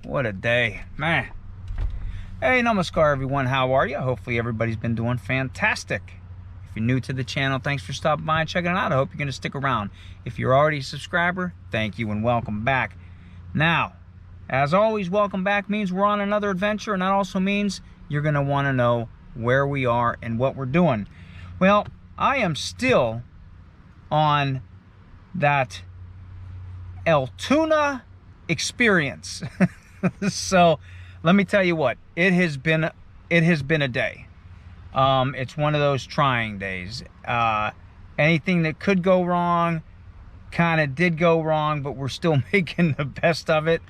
What a day, man. Hey, namaskar everyone, how are you? Hopefully everybody's been doing fantastic. If you're new to the channel, thanks for stopping by and checking it out. I hope you're going to stick around. If you're already a subscriber, thank you and welcome back. Now, as always, welcome back means we're on another adventure, and that also means you're going to want to know where we are and what we're doing. Well, I am still on that Altoona experience. So let me tell you what, it has been a day. It's one of those trying days. Anything that could go wrong kind of did go wrong, but we're still making the best of it.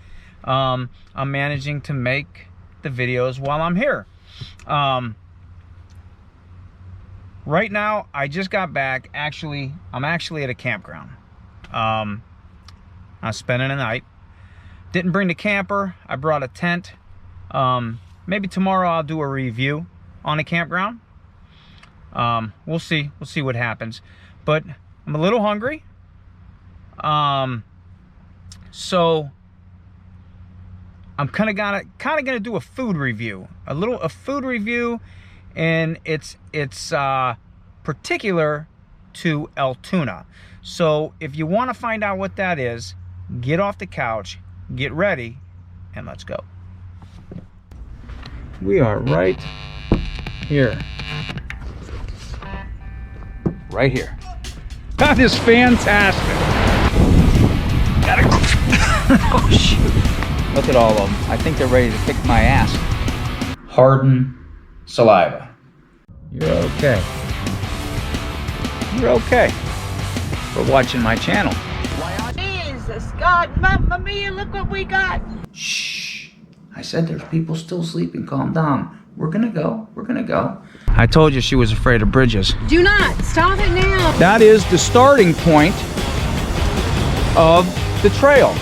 I'm managing to make the videos while I'm here. Right now I just got back. I'm actually at a campground. I'm spending a night. Didn't bring the camper. I brought a tent. Maybe tomorrow I'll do a review on a campground. We'll see what happens. But I'm a little hungry. So I'm kind of gonna do a food review. A food review, and it's particular to Altoona. So if you want to find out what that is, get off the couch, get ready, and let's go. We are right here. Right here. That is fantastic. Gotta go. Oh, shoot. Look at all of them. I think they're ready to kick my ass. Harden saliva. You're okay. You're okay for watching my channel. Jesus, God, Mamma Mia, look what we got. Shh. I said there's people still sleeping. Calm down. We're gonna go. We're gonna go. I told you she was afraid of bridges. Do not. Stop it now. That is the starting point of the trail.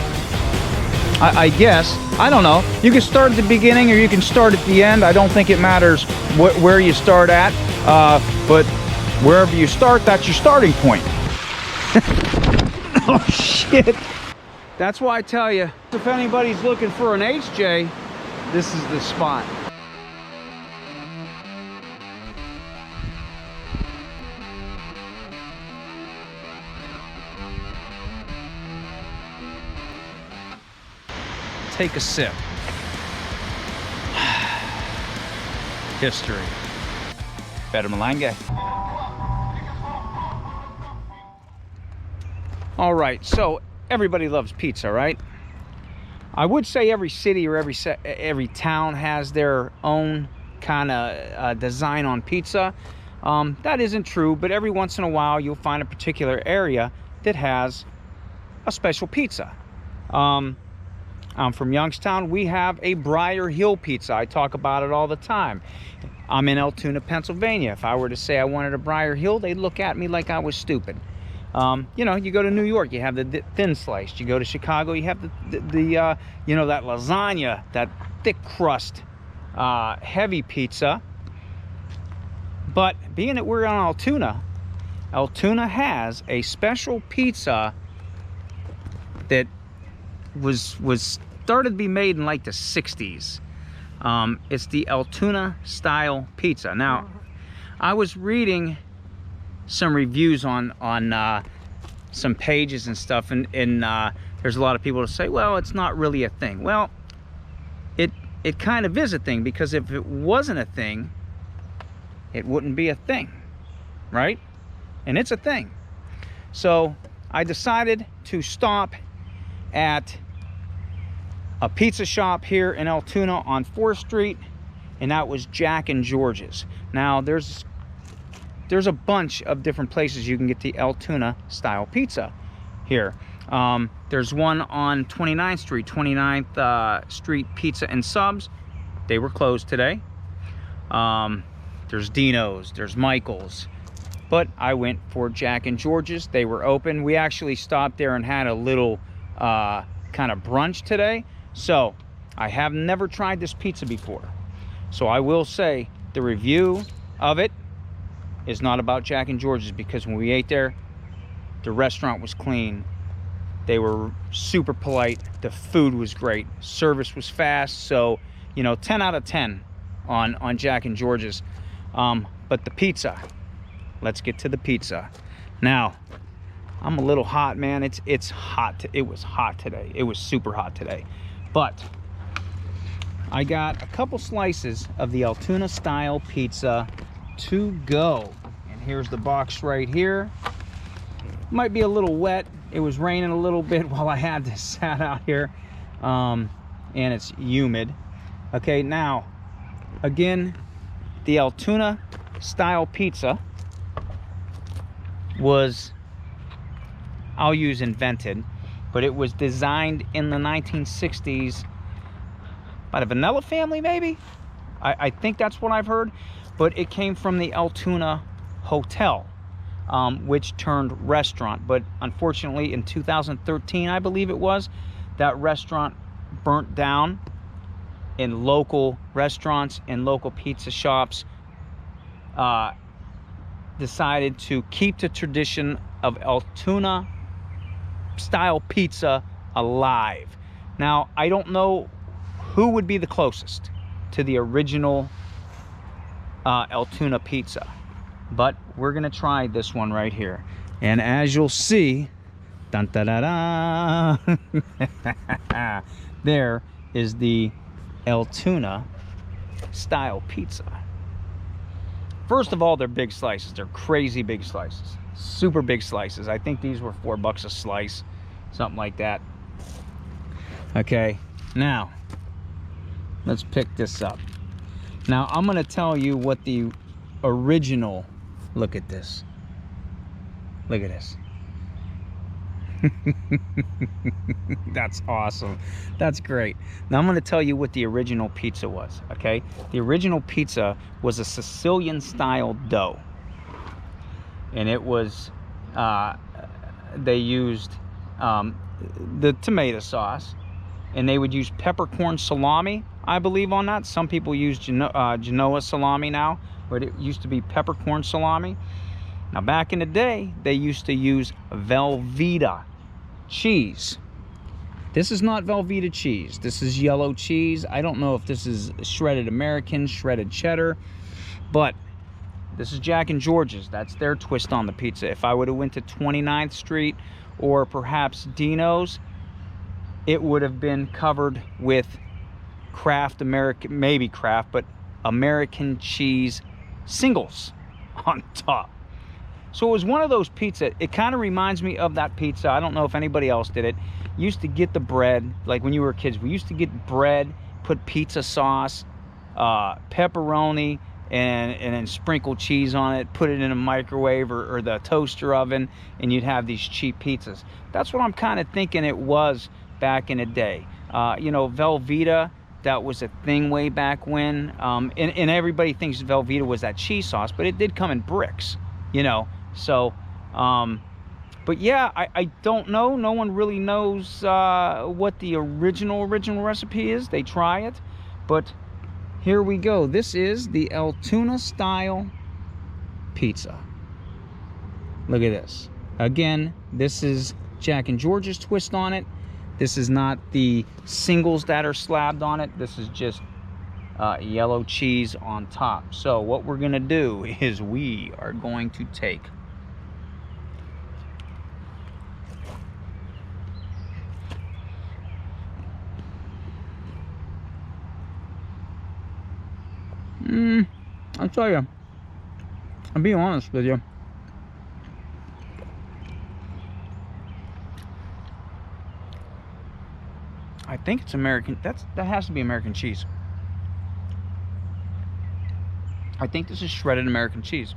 I guess. I don't know. You can start at the beginning or you can start at the end. I don't think it matters where you start at. But wherever you start, that's your starting point. Oh, shit. That's why I tell you, if anybody's looking for an HJ, this is the spot. Take a sip. History. Better Malanga. All right, so everybody loves pizza, right? I would say every city or every town has their own kind of design on pizza. That isn't true, but every once in a while you'll find a particular area that has a special pizza. I'm from Youngstown. We have a Briar Hill pizza. I talk about it all the time. I'm in Altoona, Pennsylvania. If I were to say I wanted a Briar Hill, they'd look at me like I was stupid. You know, you go to New York, you have the thin sliced. You go to Chicago, you have the you know, that lasagna, that thick crust, heavy pizza. But being that we're on Altoona, Altoona has a special pizza that was started to be made in like the 60s. It's the Altoona Style Pizza. Now, I was reading some reviews on some pages and stuff, and there's a lot of people that say, well, it's not really a thing. Well, it kind of is a thing, because if it wasn't a thing, it wouldn't be a thing, right? And it's a thing. So I decided to stop at a pizza shop here in Altoona on 4th Street, and that was Jack and George's. Now there's a bunch of different places you can get the Altoona style pizza here. There's one on 29th Street, 29th Street Pizza and Subs. They were closed today. There's Dino's, there's Michael's, but I went for Jack and George's. They were open. We actually stopped there and had a little kind of brunch today. So I have never tried this pizza before, so I will say the review of it is not about Jack and George's, because when we ate there, the restaurant was clean, They were super polite. The food was great. Service was fast. So, you know, 10 out of 10 on Jack and George's. But the pizza, let's get to the pizza. Now, I'm a little hot, man. It's hot. It was hot today. It was super hot today. But I got a couple slices of the Altoona Style Pizza to go. And here's the box right here. Might be a little wet. It was raining a little bit while I had this sat out here. And it's humid. Okay, now, again, the Altoona Style Pizza was, I'll use invented, but it was designed in the 1960s by the Vanilla family, maybe? I think that's what I've heard. But it came from the Altoona Hotel, which turned restaurant. But unfortunately, in 2013, I believe it was, that restaurant burnt down, and local restaurants and local pizza shops decided to keep the tradition of Altoona Style Pizza alive. Now, I don't know who would be the closest to the original Altoona pizza, but we're gonna try this one right here. And as you'll see, dun, da, da, da, there is the Altoona Style Pizza. First of all, they're big slices. They're crazy big slices, super big slices. I think these were $4 a slice, something like that. Okay, now let's pick this up. Now I'm gonna tell you what the original, look at this, look at this. That's awesome. That's great. Now I'm going to tell you what the original pizza was. Okay, the original pizza was a Sicilian style dough, and it was they used the tomato sauce, and they would use peppercorn salami, I believe, on that. Some people use Genoa salami now, but it used to be peppercorn salami. Now, back in the day, they used to use Velveeta cheese. This is not Velveeta cheese. This is yellow cheese. I don't know if this is shredded American, shredded cheddar, but this is Jack and George's. That's their twist on the pizza. If I would have went to 29th Street or perhaps Dino's, it would have been covered with Kraft American, maybe Kraft, but American cheese singles on top. So it was one of those pizza. It kind of reminds me of that pizza. I don't know if anybody else did it. You used to get the bread, like when you were kids, we used to get bread, put pizza sauce, pepperoni, and then sprinkle cheese on it, put it in a microwave or the toaster oven, and you'd have these cheap pizzas. That's what I'm kind of thinking it was back in the day. You know, Velveeta, that was a thing way back when. And everybody thinks Velveeta was that cheese sauce, but it did come in bricks, you know. So, but yeah, I don't know. No one really knows what the original recipe is. They try it, but here we go. This is the Altoona Style Pizza. Look at this. Again, this is Jack and George's twist on it. This is not the singles that are slabbed on it. This is just yellow cheese on top. So what we're gonna do is we are going to take I'll tell you, I'll be honest with you. I think it's American. That has to be American cheese. I think this is shredded American cheese.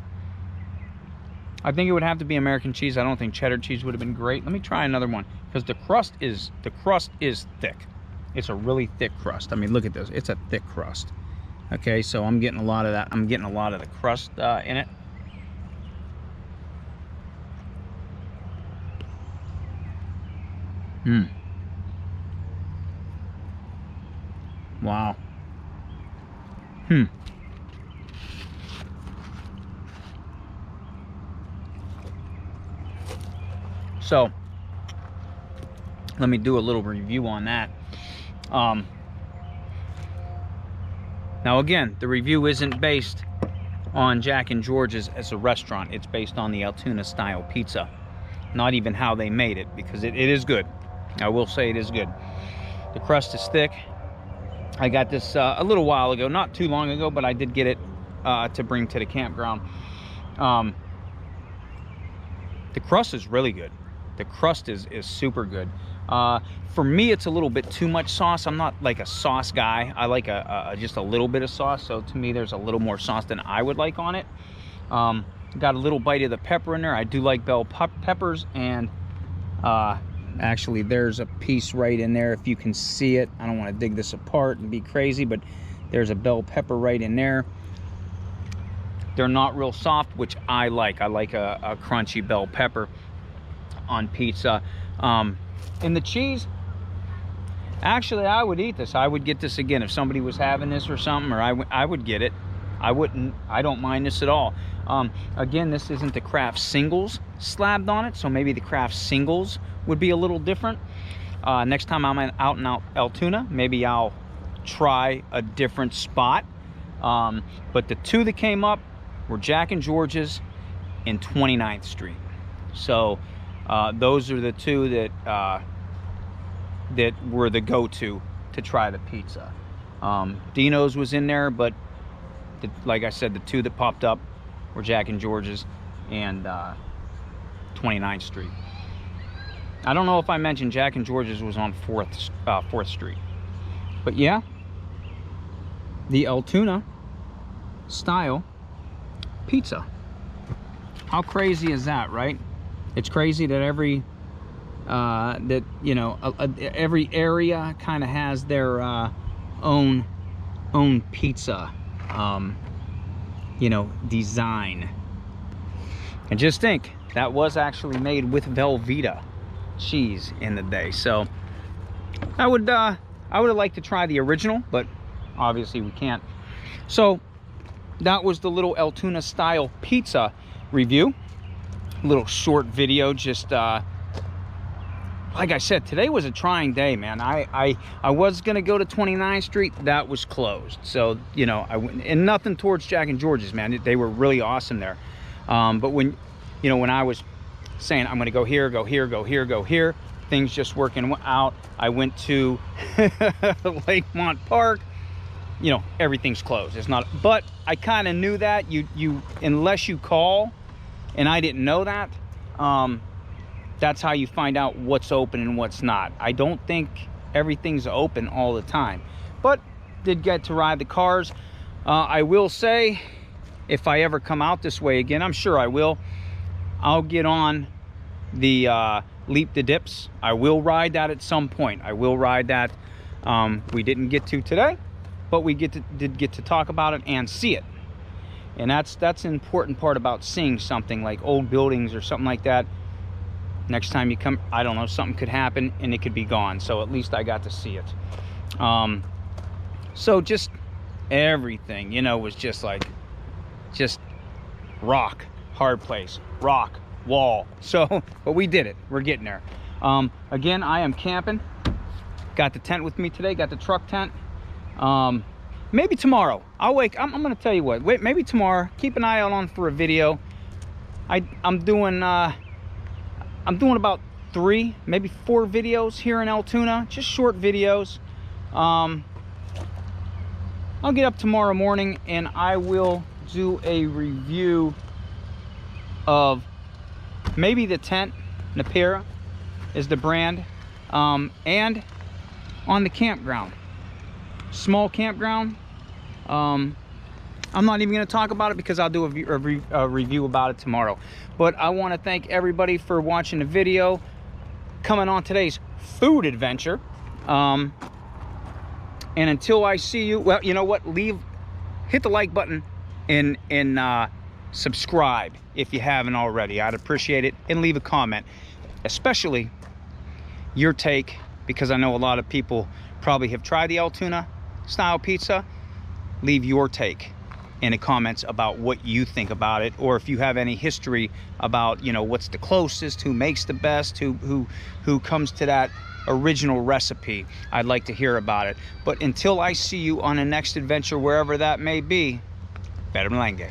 I think it would have to be American cheese. I don't think cheddar cheese would have been great. Let me try another one, because the crust is thick. It's a really thick crust. I mean, look at this. It's a thick crust. Okay, so I'm getting a lot of that. I'm getting a lot of the crust in it. Wow. So let me do a little review on that. Now again, the review isn't based on Jack and George's as a restaurant. It's based on the Altoona Style Pizza. Not even how they made it, because it is good. I will say it is good. The crust is thick. I got this a little while ago, not too long ago, but I did get it to bring to the campground. The crust is really good. The crust is super good. For me, it's a little bit too much sauce. I'm not like a sauce guy. I like just a little bit of sauce. So to me, there's a little more sauce than I would like on it. Got a little bite of the pepper in there. I do like bell peppers, and actually there's a piece right in there if you can see it. I don't want to dig this apart and be crazy, but there's a bell pepper right in there. They're not real soft, which I like. I like a crunchy bell pepper on pizza. And the cheese, actually I would eat this. I would get this again if somebody was having this or something, or I would get it. I don't mind this at all. Again, this isn't the Kraft singles slabbed on it, so maybe the Kraft singles would be a little different. Next time I'm out in Altoona, maybe I'll try a different spot. But the two that came up were Jack and George's and 29th Street. So those are the two that were the go-to to try the pizza. Dino's was in there, but like I said, the two that popped up were Jack and George's and 29th Street. I don't know if I mentioned Jack and George's was on 4th Street. But yeah, the Altoona Style Pizza. How crazy is that, right? It's crazy that every every area kind of has their own pizza design. And just think, that was actually made with Velveeta cheese in the day. So I would have liked to try the original, but obviously we can't. So that was the little Altoona Style Pizza review. Little short video. Just like I said, today was a trying day, man. I was gonna go to 29th Street. That was closed. So and nothing towards Jack and George's, man. They were really awesome there. But when I was saying I'm gonna go here, go here, go here, go here, things just working out. I went to Lakemont Park. Everything's closed. It's not. But I kind of knew that. You unless you call, and I didn't know that. That's how you find out what's open and what's not. I don't think everything's open all the time, but did get to ride the cars. I will say, if I ever come out this way again, I'm sure I will, I'll get on the Leap the Dips. I will ride that at some point. I will ride that. We didn't get to today, but we did get to talk about it and see it. And that's an important part about seeing something like old buildings or something like that. Next time you come, I don't know, something could happen and it could be gone. So at least I got to see it. So just everything, was just rock, hard place, rock, wall. So, but we did it. We're getting there. Again, I am camping. Got the tent with me today. Got the truck tent. Maybe tomorrow. I'm going to tell you what. Wait, maybe tomorrow. Keep an eye out on for a video. I'm doing about 3, maybe 4 videos here in Altoona. Just short videos. I'll get up tomorrow morning and I will do a review of maybe the tent. Napira is the brand. And on the campground. Small campground. I'm not even going to talk about it because I'll do a review about it tomorrow. But I want to thank everybody for watching the video, coming on today's food adventure. And until I see you, well, you know what? Hit the like button and subscribe if you haven't already. I'd appreciate it. And leave a comment, especially your take, because I know a lot of people probably have tried the Altoona Style Pizza. Leave your take in the comments about what you think about it, or if you have any history about, you know, what's the closest, who makes the best, who comes to that original recipe. I'd like to hear about it. But until I see you on the next adventure, wherever that may be, better melange.